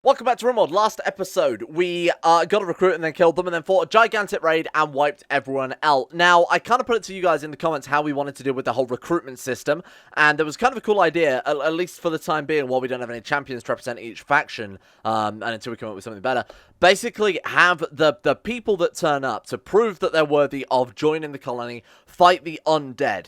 Welcome back to Rimworld. Last episode, we got a recruit and then killed them and then fought a gigantic raid and wiped everyone out. Now, I kind of put it to you guys in the comments how we wanted to deal with the whole recruitment system, and there was kind of a cool idea, at least for the time being, while we don't have any champions to represent each faction, and until we come up with something better. Basically, have the people that turn up to prove that they're worthy of joining the colony fight the undead.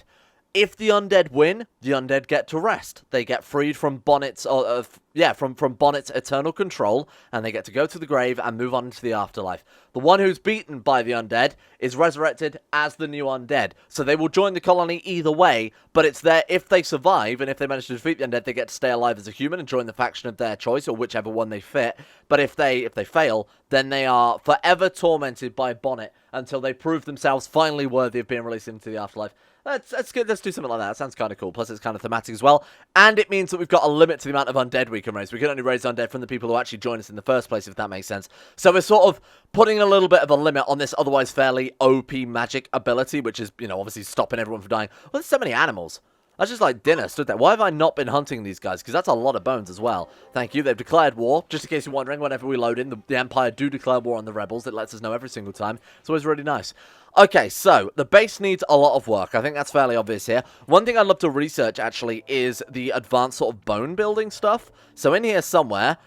If the undead win, the undead get to rest. They get freed from Bonnet's, from Bonnet's eternal control, and they get to go to the grave and move on into the afterlife. The one who's beaten by the undead is resurrected as the new undead. So they will join the colony either way, but it's there if they survive, and if they manage to defeat the undead, they get to stay alive as a human and join the faction of their choice, or whichever one they fit. But if they fail, then they are forever tormented by Bonnet until they prove themselves finally worthy of being released into the afterlife. Let's do something like that. That sounds kind of cool. Plus, it's kind of thematic as well. And it means that we've got a limit to the amount of undead we can raise. We can only raise undead from the people who actually join us in the first place, if that makes sense. So we're sort of putting a little bit of a limit on this otherwise fairly OP magic ability, which is, you know, obviously stopping everyone from dying. Well, there's so many animals. That's just like dinner stood there. Why have I not been hunting these guys? Because that's a lot of bones as well. Thank you. They've declared war. Just in case you're wondering, whenever we load in, the Empire do declare war on the rebels. It lets us know every single time. It's always really nice. Okay, so the base needs a lot of work. I think that's fairly obvious here. One thing I'd love to research, actually, is the advanced sort of bone building stuff. So in here somewhere,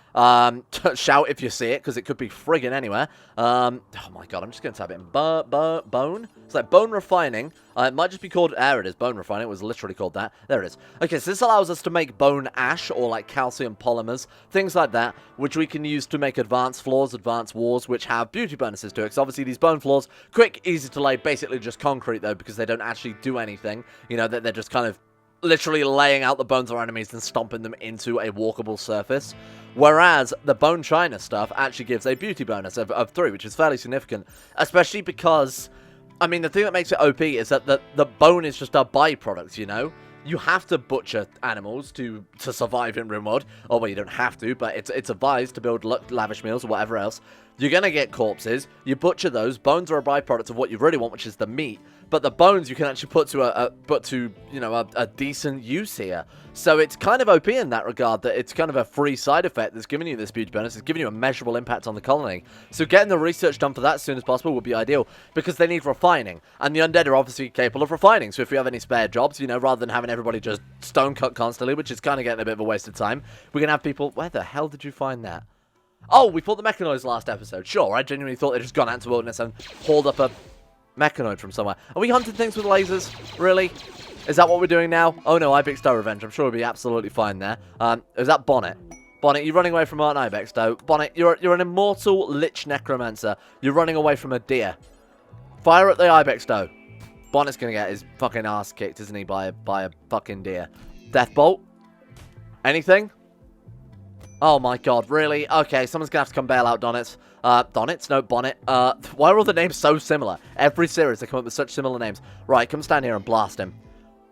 shout if you see it, because it could be friggin' anywhere. Oh my god, I'm just going to type it in. Bone? It's like bone refining. It might just be called, there it is, bone refining. It was literally called that. There it is. Okay, so this allows us to make bone ash, or like calcium polymers, things like that, which we can use to make advanced floors, advanced walls, which have beauty bonuses to it. Because obviously these bone floors, quick, easy to lay, basically just concrete though, because they don't actually do anything. You know, they're just kind of literally laying out the bones of our enemies and stomping them into a walkable surface. Whereas the bone china stuff actually gives a beauty bonus of 3, which is fairly significant. Especially because, I mean, the thing that makes it OP is that the bone is just a byproduct, you know? You have to butcher animals to survive in Rimworld. Oh, well, you don't have to, but it's advised to build lavish meals or whatever else. You're going to get corpses. You butcher those. Bones are a byproduct of what you really want, which is the meat. But the bones you can actually put to a decent use here. So it's kind of OP in that regard, that it's kind of a free side effect that's giving you this beauty bonus. It's giving you a measurable impact on the colony. So getting the research done for that as soon as possible would be ideal, because they need refining. And the undead are obviously capable of refining. So if we have any spare jobs, you know, rather than having everybody just stone cut constantly, which is kind of getting a bit of a waste of time, we can have people... Where the hell did you find that? Oh, we fought the mechanoids last episode. Sure, I genuinely thought they'd just gone out into the wilderness and hauled up a mechanoid from somewhere. Are we hunting things with lasers? Really? Is that what we're doing now? Oh no, Ibexdo Revenge. I'm sure we'll be absolutely fine there. Is that Bonnet? Bonnet, you're running away from Art Ibexdo. Bonnet, you're an immortal lich necromancer. You're running away from a deer. Fire at the Ibexdo. Bonnet's gonna get his fucking ass kicked, isn't he, by a fucking deer. Deathbolt? Anything? Oh my god, really? Okay, someone's gonna have to come bail out Donitz. Donitz? No, Bonnet. Why are all the names so similar? Every series they come up with such similar names. Right, come stand here and blast him.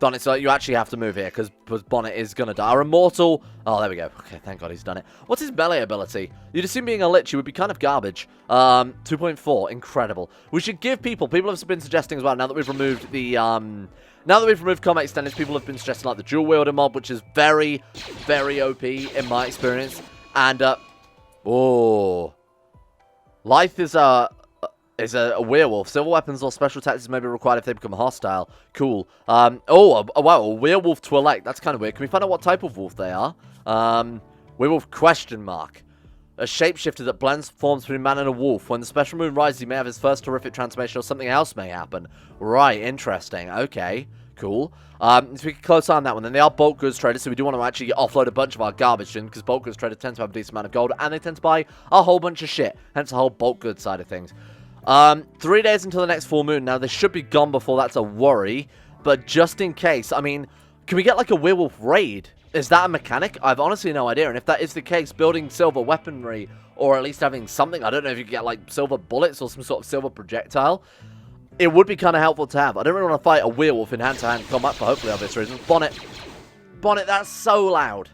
Donitz, you actually have to move here, because Bonnet is gonna die. Our immortal... Oh, there we go. Okay, thank god he's done it. What's his melee ability? You'd assume being a lich, he would be kind of garbage. 2.4, incredible. We should give people have been suggesting as well, now that we've removed the, now that we've removed combat extenders, people have been suggesting like the dual wielder mob, which is very, very OP in my experience. And, oh. Life is a werewolf. Civil weapons or special tactics may be required if they become hostile. Cool. Wow, a werewolf to elect. That's kind of weird. Can we find out what type of wolf they are? Werewolf question mark. A shapeshifter that blends forms between man and a wolf. When the special moon rises, he may have his first horrific transformation or something else may happen. Right, interesting. Okay, cool. So we can close on that one. Then they are bulk goods traders, so we do want to actually offload a bunch of our garbage in, because bulk goods traders tend to have a decent amount of gold, and they tend to buy a whole bunch of shit. Hence the whole bulk goods side of things. 3 days until the next full moon. Now, they should be gone before that's a worry, but just in case, I mean, can we get like a werewolf raid? Is that a mechanic? I've honestly no idea. And if that is the case, building silver weaponry, or at least having something, I don't know if you can get like silver bullets or some sort of silver projectile, it would be kind of helpful to have. I don't really want to fight a werewolf in hand-to-hand combat for hopefully obvious reasons. Bonnet, that's so loud.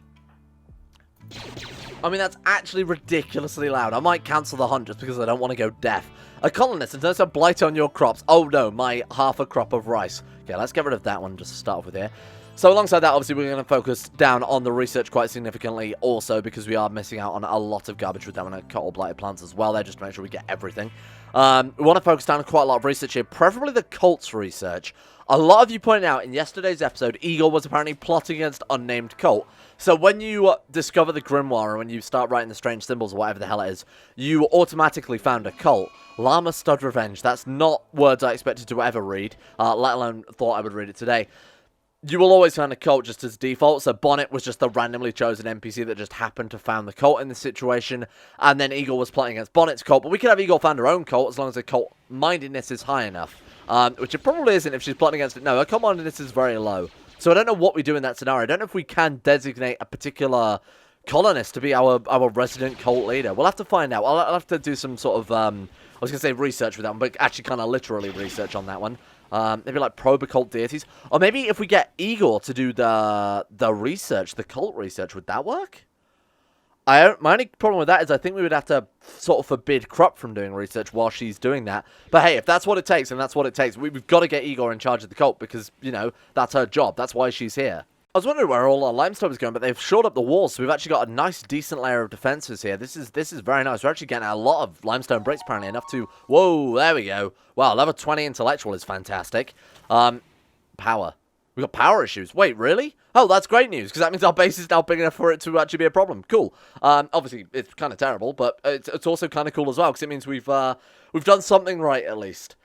I mean, that's actually ridiculously loud. I might cancel the hunt just because I don't want to go deaf. A colonist, and there's a blight on your crops. Oh no, my half a crop of rice. Okay, let's get rid of that one just to start off with here. So alongside that, obviously, we're going to focus down on the research quite significantly also because we are missing out on a lot of garbage with that one and cut all blighted plants as well there just to make sure we get everything. We want to focus down on quite a lot of research here, preferably the cult's research. A lot of you pointed out in yesterday's episode, Eagle was apparently plotting against unnamed cult. So when you discover the grimoire and when you start writing the strange symbols or whatever the hell it is, you automatically found a cult. Llama Stud Revenge. That's not words I expected to ever read, let alone thought I would read it today. You will always find a cult just as default, so Bonnet was just the randomly chosen NPC that just happened to found the cult in this situation, and then Eagle was plotting against Bonnet's cult, but we could have Eagle found her own cult as long as her cult-mindedness is high enough, which it probably isn't if she's plotting against it. No, her cult-mindedness is very low, so I don't know what we do in that scenario. I don't know if we can designate a particular colonist to be our resident cult leader. We'll have to find out. I'll have to do some sort of, I was going to say research with that one, but actually kind of literally research on that one. Maybe like probe occult deities. Or maybe if we get Igor to do the research, the cult research, would that work? My only problem with that is I think we would have to sort of forbid Krupp from doing research while she's doing that. But hey, if that's what it takes, then that's what it takes. We've got to get Igor in charge of the cult because, you know, that's her job. That's why she's here. I was wondering where all our limestone was going, but they've shored up the walls, so we've actually got a nice, decent layer of defenses here. This is very nice. We're actually getting a lot of limestone bricks, apparently, enough to... Whoa, there we go. Wow, level 20 intellectual is fantastic. Power. We've got power issues. Wait, really? Oh, that's great news, because that means our base is now big enough for it to actually be a problem. Cool. Obviously, it's kind of terrible, but it's also kind of cool as well, because it means we've done something right, at least.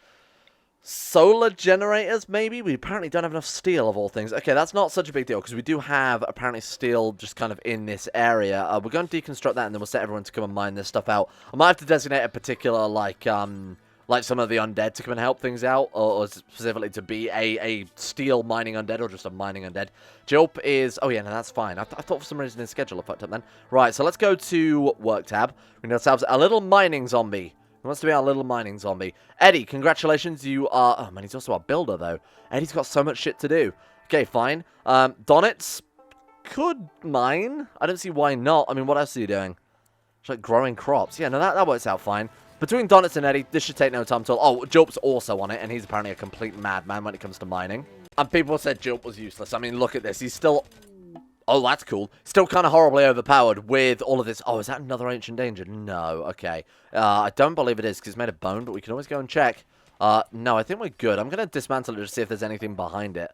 Solar generators, maybe? We apparently don't have enough steel, of all things. Okay, that's not such a big deal, because we do have, apparently, steel just kind of in this area. We're going to deconstruct that, and then we'll set everyone to come and mine this stuff out. I might have to designate a particular, like some of the undead to come and help things out, or specifically to be a steel mining undead, or just a mining undead. Jilp is... Oh, yeah, no, that's fine. I thought for some reason his schedule had fucked up then. Right, so let's go to Work tab. We need ourselves a little mining zombie. He wants to be our little mining zombie. Eddie, congratulations, you are... Oh, man, he's also our builder, though. Eddie's got so much shit to do. Okay, fine. Donitz could mine. I don't see why not. I mean, what else are you doing? It's like growing crops. Yeah, no, that works out fine. Between Donitz and Eddie, this should take no time at all. Oh, Jilp's also on it, and he's apparently a complete madman when it comes to mining. And people said Jilp was useless. I mean, look at this. He's still... Oh, that's cool. Still kind of horribly overpowered with all of this. Oh, is that another ancient danger? No. Okay. I don't believe it is because it's made of bone, but we can always go and check. No, I think we're good. I'm going to dismantle it to see if there's anything behind it.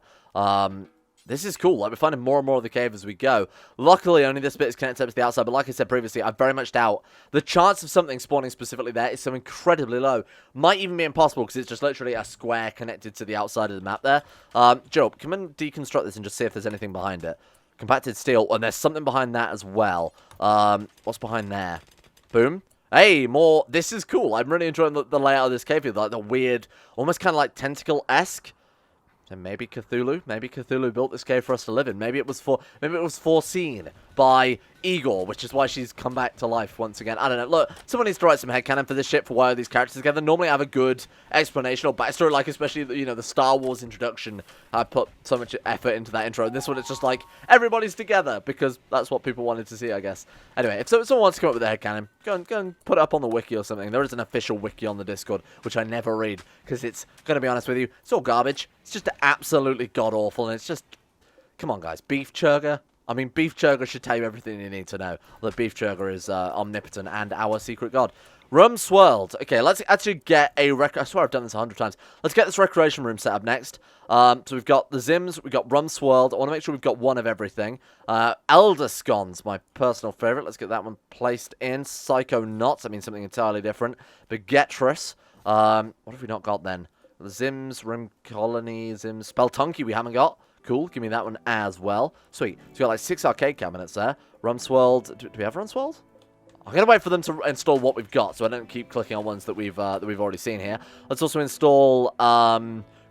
This is cool. Like, we're finding more and more of the cave as we go. Luckily, only this bit is connected up to the outside, but like I said previously, I very much doubt the chance of something spawning specifically there is so incredibly low. Might even be impossible because it's just literally a square connected to the outside of the map there. Joe, come and deconstruct this and just see if there's anything behind it. Compacted steel, and there's something behind that as well. What's behind there? Boom. Hey, more. This is cool. I'm really enjoying the layout of this cave here. Like the weird, almost kind of like tentacle-esque. So maybe Cthulhu. Maybe Cthulhu built this cave for us to live in. Maybe it was foreseen by Igor, which is why she's come back to life once again. I don't know. Look, someone needs to write some headcanon for this shit for why are these characters together. Normally I have a good explanation or backstory, like especially, you know, the Star Wars introduction. I put so much effort into that intro. And this one, it's just like, everybody's together, because that's what people wanted to see, I guess. Anyway, if someone wants to come up with a headcanon, go and put it up on the wiki or something. There is an official wiki on the Discord, which I never read, because it's, gonna be honest with you, it's all garbage. It's just absolutely god-awful, and it's just... Come on, guys. Beef Churger? I mean, Beef Churger should tell you everything you need to know. The Beef Churger is omnipotent and our secret god. Room swirled. Okay, let's actually get a I swear I've done this 100 times. Let's get this recreation room set up next. So we've got the Zims, we've got Rum Swirled. I want to make sure we've got one of everything. Elder Scones, my personal favourite. Let's get that one placed in. Psycho Knots, that means something entirely different. Begetress. What have we not got then? The Zims, Rim Colony, Zims. Speltunky we haven't got. Cool, give me that one as well. Sweet. So we've got like 6 arcade cabinets there. Rum Swirled. Do we have Rum Swirled? I'm going to wait for them to install what we've got, so I don't keep clicking on ones that we've already seen here. Let's also install...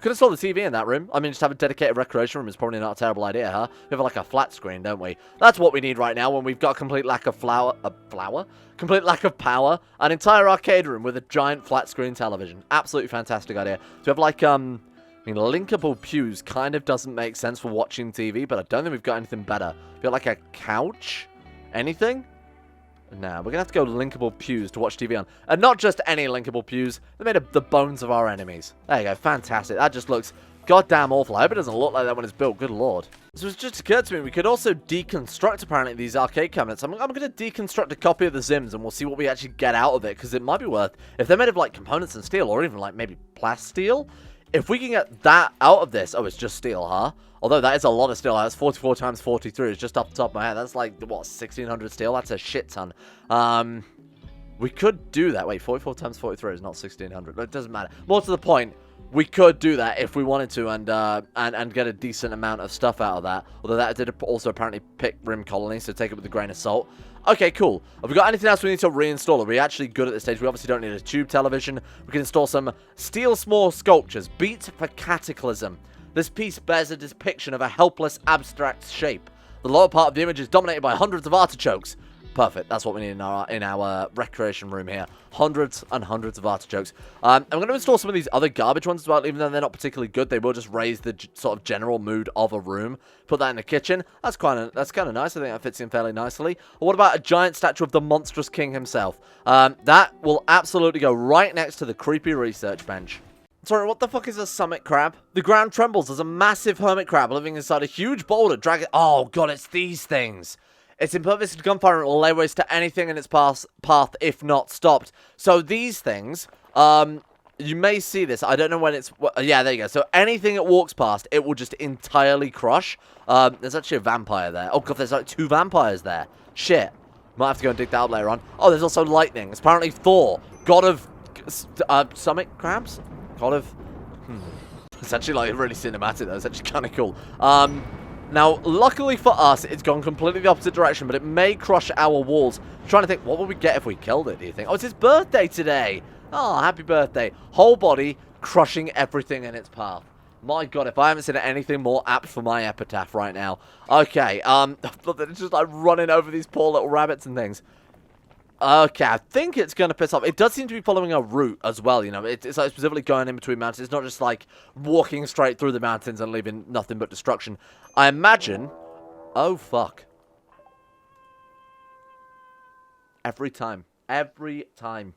Could install the TV in that room. I mean, just have a dedicated recreation room is probably not a terrible idea, huh? We have like a flat screen, don't we? That's what we need right now when we've got complete lack of complete lack of power. An entire arcade room with a giant flat screen television. Absolutely fantastic idea. So we have like, I mean, linkable pews kind of doesn't make sense for watching TV, but I don't think we've got anything better. We've got like a couch? Anything? Nah, we're going to have to go linkable pews to watch TV on. And not just any linkable pews. They're made of the bones of our enemies. There you go. Fantastic. That just looks goddamn awful. I hope it doesn't look like that when it's built. Good lord. So it's just occurred to me, we could also deconstruct, apparently, these arcade cabinets. I'm going to deconstruct a copy of the Zims, and we'll see what we actually get out of it, because it might be worth, if they're made of, like, components and steel, or even, like, maybe plasteel, if we can get that out of this, oh, it's just steel, huh? Although that is a lot of steel. That's 44 times 43. It's just off the top of my head. That's like, what, 1,600 steel? That's a shit ton. We could do that. Wait, 44 times 43 is not 1,600. But it doesn't matter. More to the point, we could do that if we wanted to and get a decent amount of stuff out of that. Although that did also apparently pick Rim Colony, so take it with a grain of salt. Okay, cool. Have we got anything else we need to reinstall? Are we actually good at this stage? We obviously don't need a tube television. We can install some steel small sculptures. Beat for Cataclysm. This piece bears a depiction of a helpless, abstract shape. The lower part of the image is dominated by hundreds of artichokes. Perfect. That's what we need in our recreation room here. Hundreds and hundreds of artichokes. I'm going to install some of these other garbage ones as well, even though they're not particularly good. They will just raise the sort of general mood of a room. Put that in the kitchen. That's kind of nice. I think that fits in fairly nicely. What about a giant statue of the monstrous king himself? That will absolutely go right next to the creepy research bench. Sorry, what the fuck is a summit crab? The ground trembles. There's a massive hermit crab living inside a huge boulder. Oh god, it's these things. It's impervious to gunfire and will lay waste to anything in its path if not stopped. So these things, you may see this. I don't know when it's... yeah, there you go. So anything it walks past, it will just entirely crush. There's actually a vampire there. Oh god, there's like 2 vampires there. Shit. Might have to go and dig that out later on. Oh, there's also lightning. It's apparently Thor, god of summit crabs? God of... It's actually like really cinematic though. It's actually kind of cool. Now, luckily for us, it's gone completely the opposite direction, but it may crush our walls. I'm trying to think, what would we get if we killed it, do you think? Oh, it's his birthday today. Oh, happy birthday. Whole body crushing everything in its path. My god, if I haven't seen anything more apt for my epitaph right now. Okay, it's just like running over these poor little rabbits and things. Okay, I think it's going to piss off. It does seem to be following a route as well, you know. It's like specifically going in between mountains. It's not just like walking straight through the mountains and leaving nothing but destruction. I imagine... Oh, fuck. Every time. Every time.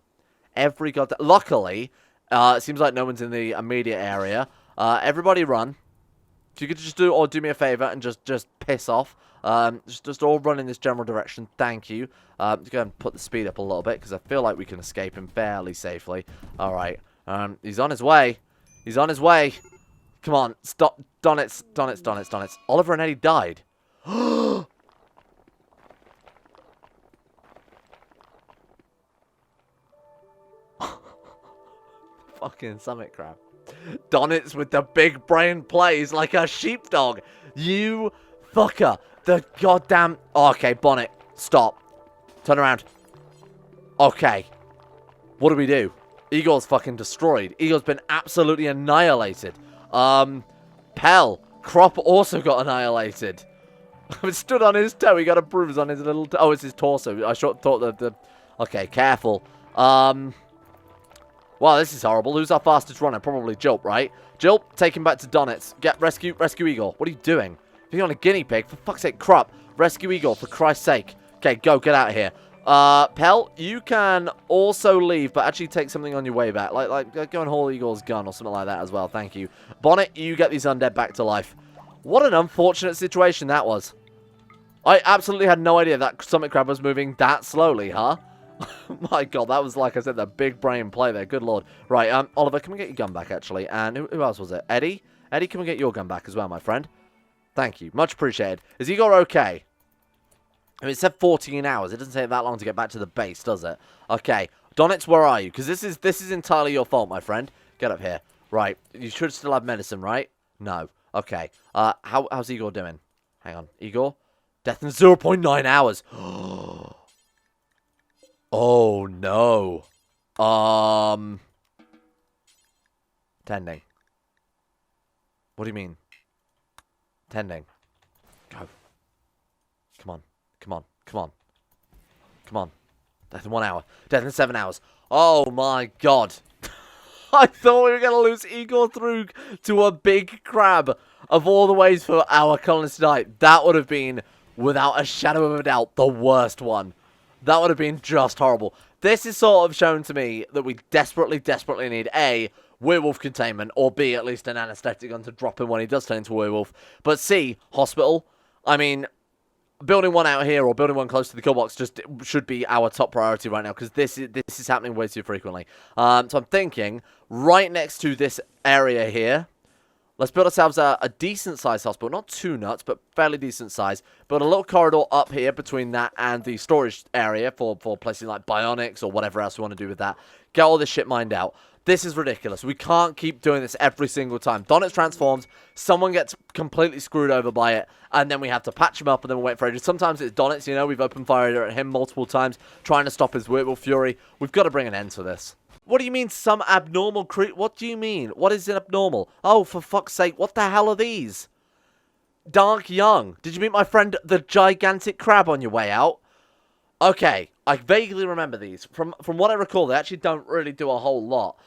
Every goddamn... Luckily, it seems like no one's in the immediate area. Everybody run. If you could just do me a favor and just piss off. Just all run in this general direction. Thank you. Just go and put the speed up a little bit because I feel like we can escape him fairly safely. All right. He's on his way. He's on his way. Come on. Stop. Donitz. Oliver and Eddie died. Fucking summit crab. Donitz with the big brain plays like a sheepdog. You fucker. The goddamn... Oh, okay, Bonnet. Stop. Turn around. Okay. What do we do? Eagle's fucking destroyed. Eagle's been absolutely annihilated. Pell. Crop also got annihilated. It stood on his toe. He got a bruise on his little toe. Oh, it's his torso. I thought the... Okay, careful. Wow, this is horrible. Who's our fastest runner? Probably Jilp, right? Jilp, take him back to Donitz. Rescue Eagle. What are you doing? You're on a guinea pig. For fuck's sake, Crop. Rescue Eagle, for Christ's sake. Okay, get out of here. Pell, you can also leave, but actually take something on your way back. Like go and haul Eagle's gun or something like that as well. Thank you. Bonnet, you get these undead back to life. What an unfortunate situation that was. I absolutely had no idea that summit crab was moving that slowly, huh? My god, that was, like I said, the big brain play there. Good lord. Right, Oliver, come and get your gun back, actually. And who else was it? Eddie? Eddie, come and get your gun back as well, my friend. Thank you. Much appreciated. Is Igor okay? I mean, it said 14 hours. It doesn't take that long to get back to the base, does it? Okay. Donitz, where are you? Because this is entirely your fault, my friend. Get up here. Right. You should still have medicine, right? No. Okay. How's Igor doing? Hang on. Igor? Death in 0.9 hours. Oh, no. Tending. What do you mean? Tending. Go. Come on. Death in 1 hour. Death in 7 hours. Oh my god. I thought we were going to lose Igor through to a big crab of all the ways for our colonist to die. That would have been, without a shadow of a doubt, the worst one. That would have been just horrible. This is sort of shown to me that we desperately need A, werewolf containment, or B, at least an anesthetic gun to drop him when he does turn into a werewolf. But C, hospital. I mean, building one out here or building one close to the kill box just should be our top priority right now, because this is happening way too frequently. So I'm thinking right next to this area here, let's build ourselves a decent-sized hospital. Not too nuts, but fairly decent size. Build a little corridor up here between that and the storage area for places like Bionics or whatever else we want to do with that. Get all this shit mined out. This is ridiculous. We can't keep doing this every single time. Donitz transforms, someone gets completely screwed over by it, and then we have to patch him up and then we wait for ages. Sometimes it's Donitz, you know, we've opened fire at him multiple times, trying to stop his werewolf fury. We've got to bring an end to this. What do you mean, some abnormal creature? What do you mean? What is abnormal? Oh, for fuck's sake, what the hell are these? Dark Young. Did you meet my friend, the gigantic crab, on your way out? Okay, I vaguely remember these. From what I recall, they actually don't really do a whole lot.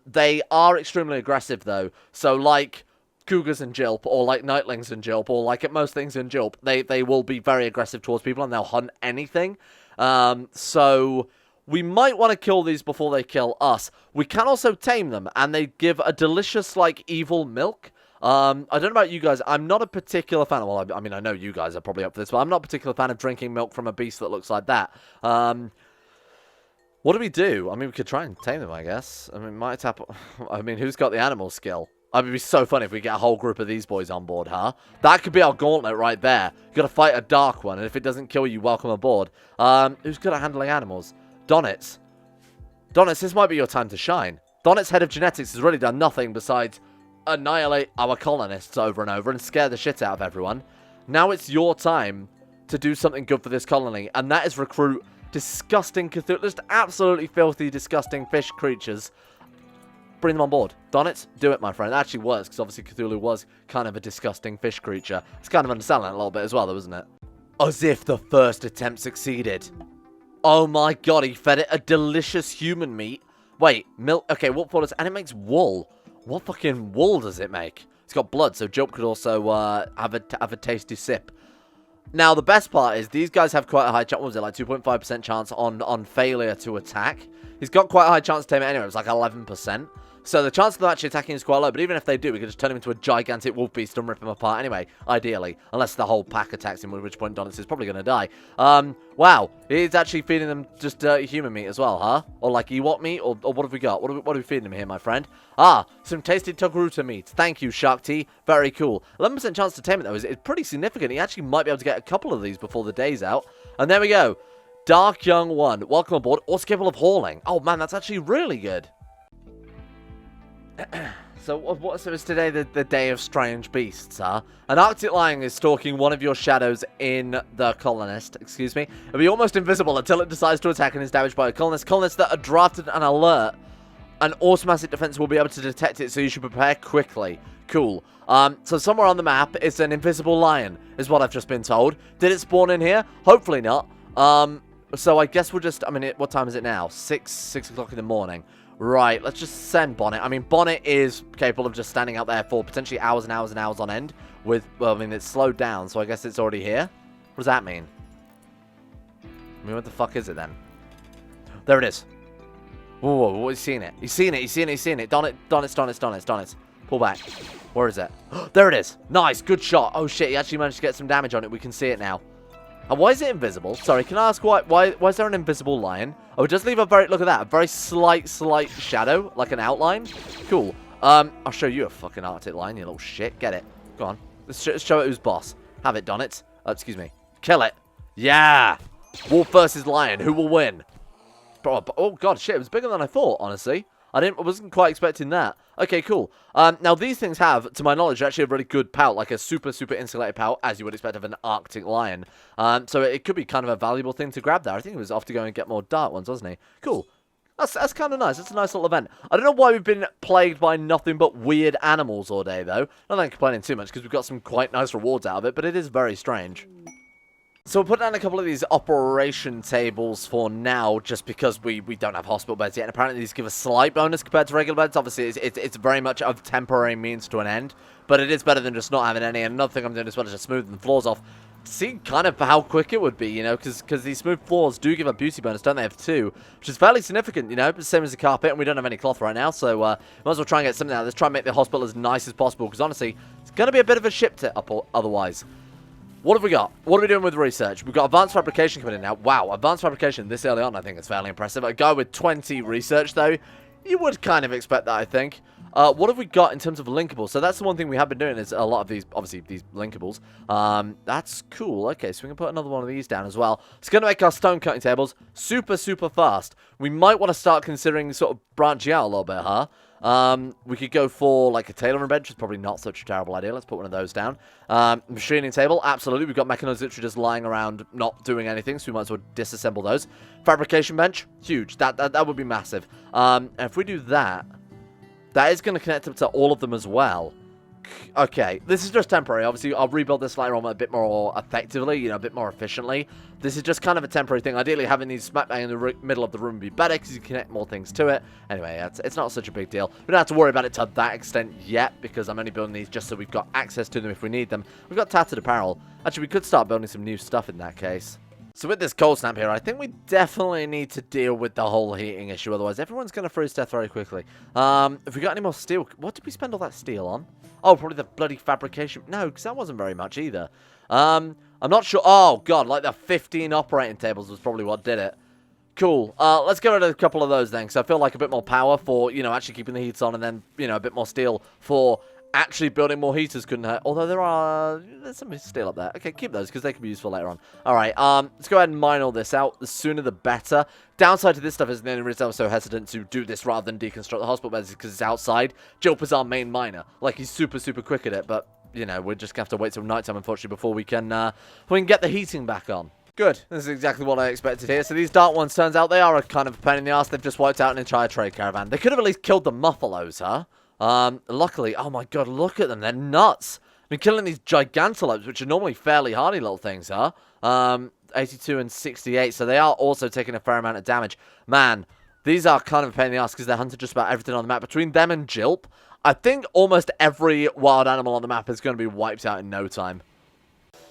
They are extremely aggressive, though. So, like cougars and Jilp, or like nightlings and Jilp, or like at most things in Jilp, they will be very aggressive towards people, and they'll hunt anything. So we might want to kill these before they kill us. We can also tame them, and they give a delicious, like, evil milk. I don't know about you guys. I'm not a particular fan of, well, I mean, I know you guys are probably up for this, but I'm not a particular fan of drinking milk from a beast that looks like that. What do we do? I mean, we could try and tame them, I guess. I mean, might tap. I mean, who's got the animal skill? It would be so funny if we get a whole group of these boys on board, huh? That could be our gauntlet right there. You gotta fight a dark one, and if it doesn't kill you, welcome aboard. Who's good at handling animals? Donitz. Donitz, this might be your time to shine. Donitz, head of genetics, has really done nothing besides annihilate our colonists over and over and scare the shit out of everyone. Now it's your time to do something good for this colony, and that is recruit disgusting Cthulhu, just absolutely filthy, disgusting fish creatures. Bring them on board. Donitz, do it, my friend. It actually works, because obviously Cthulhu was kind of a disgusting fish creature. It's kind of underselling it a little bit as well, though, isn't it? As if the first attempt succeeded. Oh my god, he fed it a delicious human meat. Wait, milk. Okay, what for does, and it makes wool. What fucking wool does it make? It's got blood, so Job could also have a tasty sip. Now, the best part is these guys have quite a high chance. What was it, like 2.5% chance on failure to attack? He's got quite a high chance to tame it anyway. It was like 11%. So the chance of them actually attacking is quite low. But even if they do, we could just turn him into a gigantic wolf beast and rip him apart anyway, ideally. Unless the whole pack attacks him, at which point Donitz is probably going to die. Wow. He's actually feeding them just dirty human meat as well, huh? Or like Ewok meat? Or what have we got? What are we feeding him here, my friend? Ah, some tasty Togruta meat. Thank you, Shark Tea. Very cool. 11% chance to tame it, though, is pretty significant. He actually might be able to get a couple of these before the day's out. And there we go. Dark Young 1. Welcome aboard. Also capable of hauling. Oh, man, that's actually really good. So is today the day of strange beasts, huh? An Arctic lion is stalking one of your shadows in the colonist, excuse me. It'll be almost invisible until it decides to attack and is damaged by a colonist. Colonists that are drafted and alert, an automatic defense will be able to detect it, so you should prepare quickly. Cool. So somewhere on the map is an invisible lion, is what I've just been told. Did it spawn in here? Hopefully not. So I guess we'll just, I mean, what time is it now? 6 o'clock in the morning. Right, let's just send Bonnet. I mean, Bonnet is capable of just standing out there for potentially hours and hours and hours on end with, well, I mean, it's slowed down, so I guess it's already here. What does that mean? I mean, what the fuck is it then? There it is. Whoa, he's seen it. He's seen it, he's seen it, he's seen it. Donitz. Pull back. Where is it? There it is. Nice, good shot. Oh, shit, he actually managed to get some damage on it. We can see it now. And why is it invisible? Sorry, can I ask why is there an invisible lion? Oh, it does leave a very, look at that, a very slight shadow, like an outline. Cool. I'll show you a fucking Arctic lion, you little shit. Get it. Go on. Let's show it who's boss. Have it, Donitz. Excuse me. Kill it. Yeah. Wolf versus lion. Who will win? Oh, God, shit. It was bigger than I thought, honestly. I wasn't quite expecting that. Okay, cool. Now, these things have, to my knowledge, actually a really good pout, like a super insulated pout, as you would expect of an Arctic lion. So it could be kind of a valuable thing to grab there. I think he was off to go and get more dark ones, wasn't he? Cool. That's kind of nice. It's a nice little event. I don't know why we've been plagued by nothing but weird animals all day, though. Not that I'm complaining too much, because we've got some quite nice rewards out of it, but it is very strange. So we'll put down a couple of these operation tables for now, just because we don't have hospital beds yet. And apparently these give a slight bonus compared to regular beds. Obviously, it's very much of temporary means to an end. But it is better than just not having any. And another thing I'm doing as well is just smoothing the floors off. see kind of how quick it would be, you know, because these smooth floors do give a beauty bonus, don't they, of 2, which is fairly significant, you know, same as the carpet, and we don't have any cloth right now, so might as well try and get something out. Let's try and make the hospital as nice as possible, because honestly, it's going to be a bit of a ship to up otherwise. What have we got? What are we doing with research? We've got advanced fabrication coming in now. Wow, advanced fabrication this early on, I think it's fairly impressive. A guy with 20 research, though, you would kind of expect that, I think. What have we got in terms of linkables? So that's the one thing we have been doing is a lot of these, obviously, these linkables. That's cool. Okay, so we can put another one of these down as well. It's going to make our stone cutting tables super, super fast. We might want to start considering sort of branching out a little bit, huh? We could go for, like, a tailoring bench. It's probably not such a terrible idea. Let's put one of those down. Machining table, absolutely. We've got mechanoids literally just lying around not doing anything, so we might as well disassemble those. Fabrication bench, huge. That would be massive. And if we do that, that is going to connect up to all of them as well. Okay, this is just temporary. Obviously, I'll rebuild this later on a bit more effectively, you know, a bit more efficiently. This is just kind of a temporary thing. Ideally, having these smack bang in the middle of the room would be better because you connect more things to it. Anyway, it's not such a big deal. We don't have to worry about it to that extent yet because I'm only building these just so we've got access to them if we need them. We've got tattered apparel. Actually, we could start building some new stuff in that case. So with this cold snap here, I think we definitely need to deal with the whole heating issue. Otherwise, everyone's going to freeze to death very quickly. If we got any more steel... What did we spend all that steel on? Oh, probably the bloody fabrication. No, because that wasn't very much either. I'm not sure. Oh, God, like the 15 operating tables was probably what did it. Cool. Let's get rid of a couple of those then, because I feel like a bit more power for, you know, actually keeping the heats on, and then, you know, a bit more steel for... Actually, building more heaters couldn't hurt. Although there's some steel up there. Okay, keep those because they can be useful later on. All right, let's go ahead and mine all this out. The sooner the better. Downside to this stuff is the only reason I was so hesitant to do this rather than deconstruct the hospital beds is because it's outside. Jilp is our main miner. Like, he's super, super quick at it. But, you know, we're just going to have to wait till nighttime, unfortunately, before we can get the heating back on. Good. This is exactly what I expected here. So these dark ones, turns out they are a kind of a pain in the ass. They've just wiped out an entire trade caravan. They could have at least killed the muffaloes, huh? Luckily, oh my god, look at them, they're nuts. I've been killing these gigantelopes, which are normally fairly hardy little things, huh? 82 and 68, so they are also taking a fair amount of damage. Man, these are kind of a pain in the ass because they're hunting just about everything on the map. Between them and Jilp, I think almost every wild animal on the map is going to be wiped out in no time.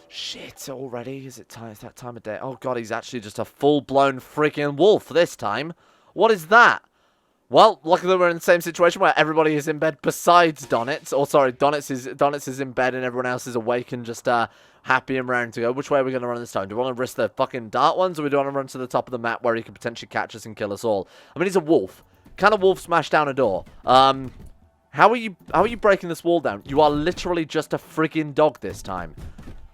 Shit, already? Is it time? Is that time of day? Oh god, he's actually just a full-blown freaking wolf this time. What is that? Well, luckily we're in the same situation where everybody is in bed besides Donitz. Or, sorry, Donitz is in bed and everyone else is awake and just happy and raring to go. Which way are we going to run this time? Do we want to risk the fucking dart ones or do we want to run to the top of the map where he can potentially catch us and kill us all? I mean, he's a wolf. Can a wolf smash down a door? How are you breaking this wall down? You are literally just a friggin' dog this time.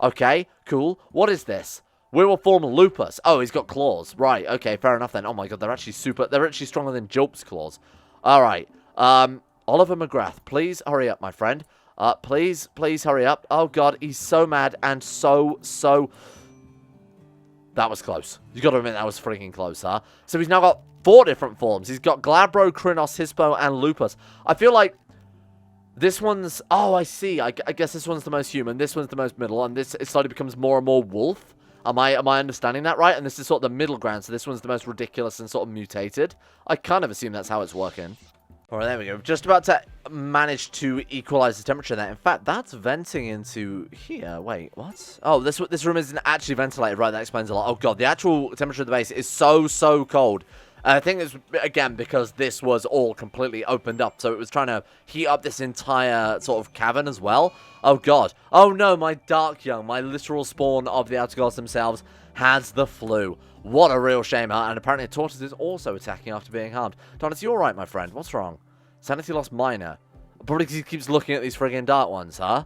Okay, cool. What is this? Werewolf form lupus. Oh, he's got claws. Right, okay, fair enough then. Oh my god, they're actually stronger than Jilp's claws. Alright. Oliver McGrath, please hurry up, my friend. Please hurry up. Oh god, he's so mad and so... That was close. You gotta admit that was freaking close, huh? So he's now got 4 different forms. He's got Glabro, Krynos, Hispo, and Lupus. I feel like this one's... Oh, I see. I guess this one's the most human. This one's the most middle. And this it slowly becomes more and more wolf. Am I understanding that right? And this is sort of the middle ground, so this one's the most ridiculous and sort of mutated. I kind of assume that's how it's working. Alright, there we go. Just about to manage to equalize the temperature there. In fact, that's venting into here. Wait, what? Oh, this room isn't actually ventilated. Right, that explains a lot. Oh, God, the actual temperature of the base is so cold. I think it's, again, because this was all completely opened up, so it was trying to heat up this entire sort of cavern as well. Oh, God. Oh, no, my Dark Young, my literal spawn of the Outer Gods themselves, has the flu. What a real shame, huh? And apparently a tortoise is also attacking after being harmed. Donis, you alright, my friend? What's wrong? Sanity lost minor. Probably because he keeps looking at these friggin' dark ones, huh?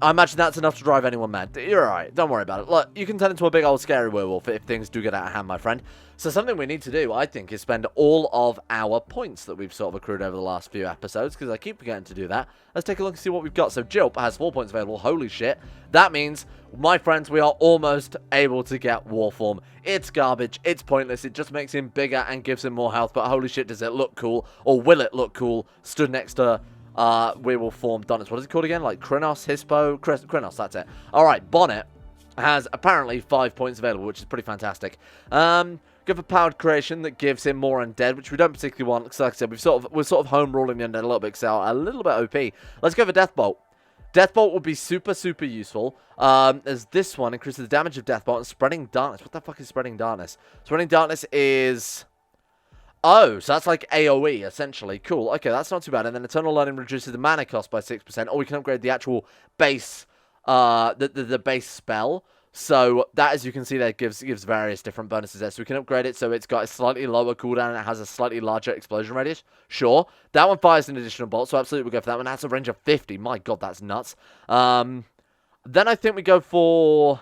I imagine that's enough to drive anyone mad. You're alright. Don't worry about it. Look, you can turn into a big old scary werewolf if things do get out of hand, my friend. So something we need to do, I think, is spend all of our points that we've sort of accrued over the last few episodes, because I keep forgetting to do that. Let's take a look and see what we've got. So Jilp has 4 points available. Holy shit. That means, my friends, we are almost able to get war form. It's garbage. It's pointless. It just makes him bigger and gives him more health. But holy shit, does it look cool? Or will it look cool? Stood next to... werewolf form Donitz. What is it called again? Like Krynos, Hispo, Krynos, that's it. Alright, Bonnet has apparently 5 points available, which is pretty fantastic. Go for powered creation that gives him more undead, which we don't particularly want, because like I said, we're sort of home ruling the undead a little bit, because they're a little bit OP. Let's go for Deathbolt. Deathbolt would be super, super useful. There's this one, increases the damage of Deathbolt and Spreading Darkness. What the fuck is Spreading Darkness? Spreading Darkness is... Oh, so that's like AoE, essentially. Cool. Okay, that's not too bad. And then Eternal Learning reduces the mana cost by 6%. Or we can upgrade the actual base, the base spell. So that, as you can see there, gives various different bonuses there. So we can upgrade it so it's got a slightly lower cooldown and it has a slightly larger explosion radius. Sure. That one fires an additional bolt, so absolutely we'll go for that one. That's a range of 50. My god, that's nuts. Then I think we go for...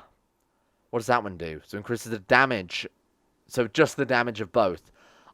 What does that one do? So increases the damage. So just the damage of both.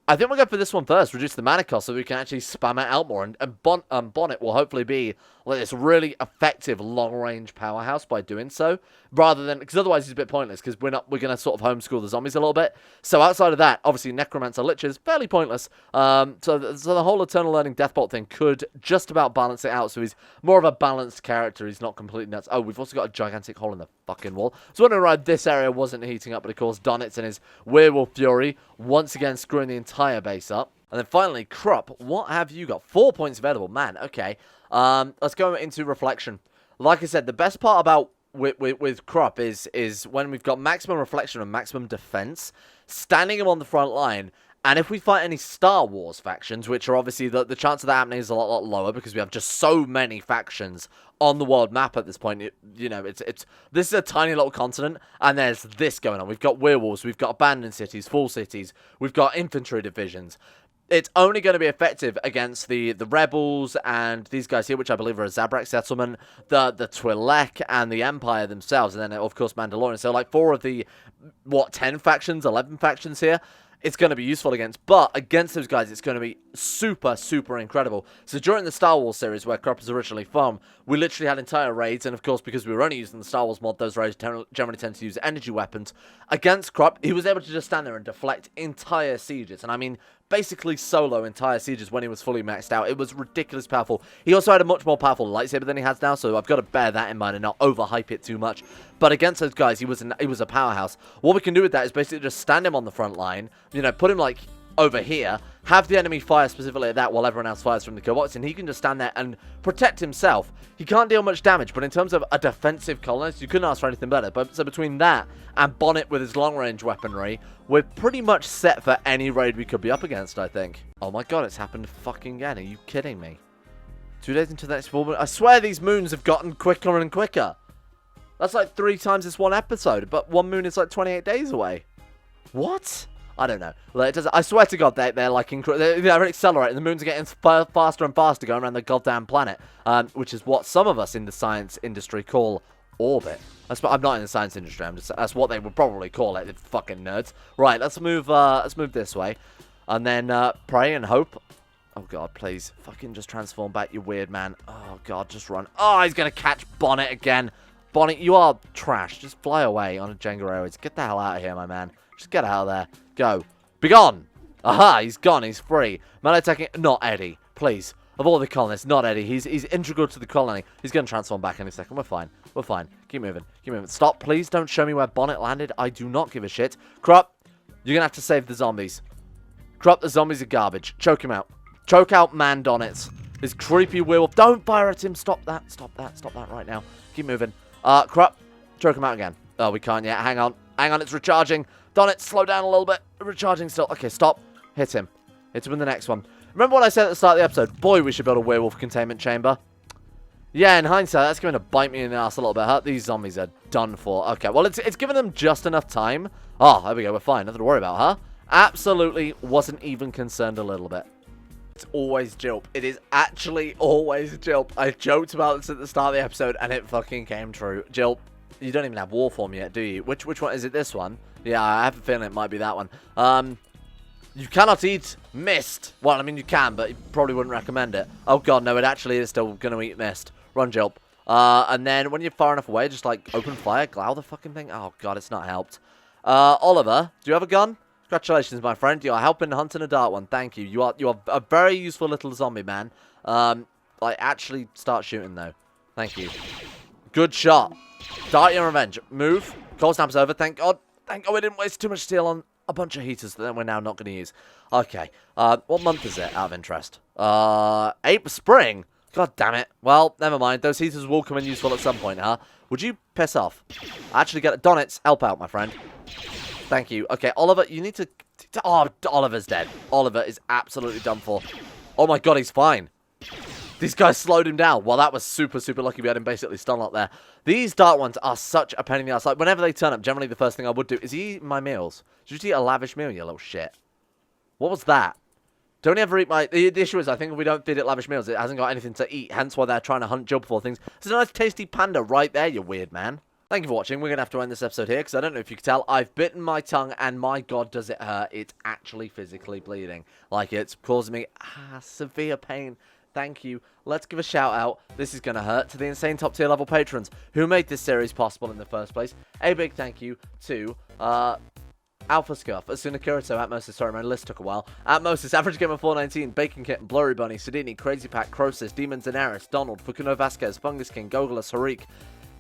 I think we'll go for this one first, reduce the mana cost so we can actually spam it out more. And Bonnet will hopefully be like this really effective long-range powerhouse by doing so. Rather than, because otherwise he's a bit pointless, because we're going to sort of homeschool the zombies a little bit. So outside of that, obviously Necromancer Liches, fairly pointless. So the whole Eternal Learning Deathbolt thing could just about balance it out. So he's more of a balanced character. He's not completely nuts. Oh, we've also got a gigantic hole in the fucking wall. So wondering why this area wasn't heating up, but of course Donitz and his Werewolf Fury once again screwing the entire base up. And then finally, Krupp, what have you got? 4 points available. Man, okay. Let's go into Reflection. Like I said, the best part about with Krupp is when we've got maximum reflection and maximum defense, standing him on the front line, and if we fight any Star Wars factions, which are obviously the chance of that happening is a lot lower because we have just so many factions on the world map at this point. This is a tiny little continent, and there's this going on. We've got werewolves, we've got abandoned cities, full cities, we've got infantry divisions. It's only going to be effective against the rebels and these guys here, which I believe are a Zabrak settlement, the Twi'lek, and the Empire themselves, and then, of course, Mandalorian. So, like, 4 of the, 10 factions, 11 factions here, it's going to be useful against. But against those guys, it's going to be super, super incredible. So during the Star Wars series, where Krupp was originally from, we literally had entire raids, and of course, because we were only using the Star Wars mod, those raids generally tend to use energy weapons. Against Krupp, he was able to just stand there and deflect entire sieges. And I mean, basically solo entire sieges when he was fully maxed out. It was ridiculously powerful. He also had a much more powerful lightsaber than he has now, so I've got to bear that in mind and not overhype it too much. But against those guys, he was a powerhouse. What we can do with that is basically just stand him on the front line, put him like over here, have the enemy fire specifically at that while everyone else fires from the cobots, and he can just stand there and protect himself. He can't deal much damage, but in terms of a defensive colonist, you couldn't ask for anything better. So between that and Bonnet with his long-range weaponry, we're pretty much set for any raid we could be up against, I think. Oh my god, it's happened fucking again. Are you kidding me? 2 days into the next full moon. I swear these moons have gotten quicker and quicker. That's like 3 times this one episode, but one moon is like 28 days away. What? I don't know. Well, it does. I swear to God, they're like they're accelerating. The moons are getting faster and faster going around the goddamn planet, which is what some of us in the science industry call orbit. I'm not in the science industry. That's what they would probably call it. The fucking nerds. Right. Let's move this way, and then pray and hope. Oh God, please, fucking just transform back, you weird man. Oh God, just run. Oh, he's gonna catch Bonnet again. Bonnet, you are trash. Just fly away on a Jenga airways. Get the hell out of here, my man. Just get out of there. Go. Be gone. Aha, he's gone. He's free. Melee attacking. Not Eddie. Please. Of all the colonists, not Eddie. He's integral to the colony. He's going to transform back in a second. We're fine. We're fine. Keep moving. Keep moving. Stop, please. Don't show me where Bonnet landed. I do not give a shit. Krupp, you're going to have to save the zombies. Krupp, the zombies are garbage. Choke him out. Choke out man Donitz. This creepy werewolf. Don't fire at him. Stop that. Stop that. Stop that right now. Keep moving. Krupp, choke him out again. Oh, we can't yet. Hang on. Hang on. It's recharging. Donitz, slow down a little bit. Recharging still. Okay, stop. Hit him. Hit him in the next one. Remember what I said at the start of the episode? Boy, we should build a werewolf containment chamber. Yeah, in hindsight, that's going to bite me in the ass a little bit. Huh? These zombies are done for. Okay, well, it's given them just enough time. Oh, there we go. We're fine. Nothing to worry about, huh? Absolutely wasn't even concerned a little bit. It's always Jilp. It is actually always Jilp. I joked about this at the start of the episode, and it fucking came true. Jilp, you don't even have Warform yet, do you? Which one? Is it this one? Yeah, I have a feeling it might be that one. You cannot eat mist. Well, I mean, you can, but you probably wouldn't recommend it. Oh, God, no, it actually is still going to eat mist. Run, Jilp. And then when you're far enough away, just, like, open fire, glow the fucking thing. Oh, God, it's not helped. Oliver, do you have a gun? Congratulations, my friend. You are helping hunting a dark one. Thank you. You are a very useful little zombie, man. Like, actually start shooting, though. Thank you. Good shot. Start your revenge. Move. Cold snap's over. Thank God. Thank God we didn't waste too much steel on a bunch of heaters that we're now not going to use. Okay. What month is it, out of interest? April, spring. God damn it. Well, never mind. Those heaters will come in useful at some point, huh? Would you piss off? Actually get it. Donitz, help out, my friend. Thank you. Okay, Oliver, you need to... Oh, Oliver's dead. Oliver is absolutely done for. Oh my god, he's fine. These guys slowed him down. Well, that was super, super lucky we had him basically stun locked there. These dark ones are such a pain in the ass. Like, whenever they turn up, generally the first thing I would do is eat my meals. Did you eat a lavish meal, you little shit? What was that? Don't ever eat my... The issue is, I think if we don't feed it lavish meals, it hasn't got anything to eat. Hence why they're trying to hunt Job for things. There's a nice tasty panda right there, you weird man. Thank you for watching. We're going to have to end this episode here, because I don't know if you can tell, I've bitten my tongue, and my god, does it hurt. It's actually physically bleeding. Like, it's causing me severe pain. Thank you. Let's give a shout out. This is going to hurt to the insane top tier level patrons who made this series possible in the first place. A big thank you to Alpha Scuff, Asuna Kirito, Atmosis, sorry, my list took a while. Atmosis, Average Gamer 419, Bacon Kitten, Blurry Bunny, Sedini, Crazy Pack, Crosis, Demon Daenerys, Donald, Fukuno Vasquez, Fungus King, Gogolus, Harik,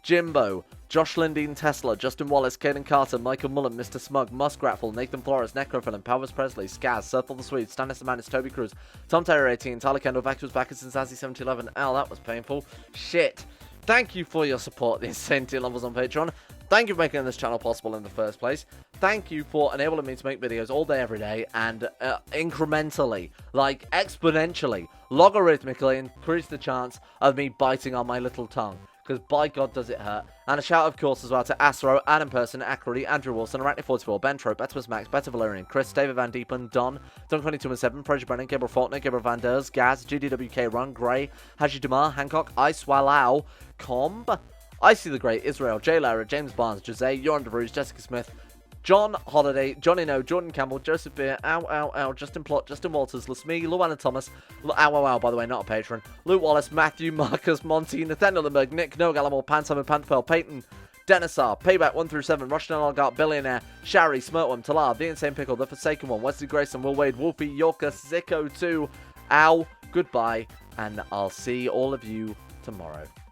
Jimbo, Josh Lindeen Tesla, Justin Wallace, Caden Carter, Michael Mullen, Mr. Smug, Muskratful, Nathan Flores, Necrophilin, Powers Presley, Skaz, Surfall the Swede, Stannis the Manis, Toby Cruz, Tom Terror 18, Tyler Kendall, Vacuous Backers, and Zazzy 7011. Ow, that was painful. Shit. Thank you for your support, the insane tier levels on Patreon. Thank you for making this channel possible in the first place. Thank you for enabling me to make videos all day, every day, and incrementally, like exponentially, logarithmically increase the chance of me biting on my little tongue. Because by God does it hurt. And a shout of course as well to Astro, Adam Person, Acrody, Andrew Wilson, Arachne44, Ben Trope, Betimus Max, Better Valerian, Chris, David Van Diepen, Don, Don2217, Project Brennan, Gabriel Fortnite, Gabriel Van Ders, Gaz, GDWK, Ron, Gray, Haji Damar, Hancock, Ice Wallau, Comb, Icy the Great, Israel, Jay Lara, James Barnes, Jose, Joran DeVries, Jessica Smith, John Holiday, Johnny No, Jordan Campbell, Joseph Beer, Ow, Justin Plot, Justin Walters, Lasme, Luana Thomas, Ow, by the way, not a patron, Luke Wallace, Matthew, Marcus, Monty, Nathaniel Lemberg, Nick, No Gallimore, Pantomime, Pantherfell, Peyton, Denisar, Payback 1 through 7, Rochdale Algart, Billionaire, Shari, Smirtworm, Talar, The Insane Pickle, The Forsaken One, Wesley Grayson, Will Wade, Wolfie, Yorker, Zico 2, Ow, goodbye, and I'll see all of you tomorrow.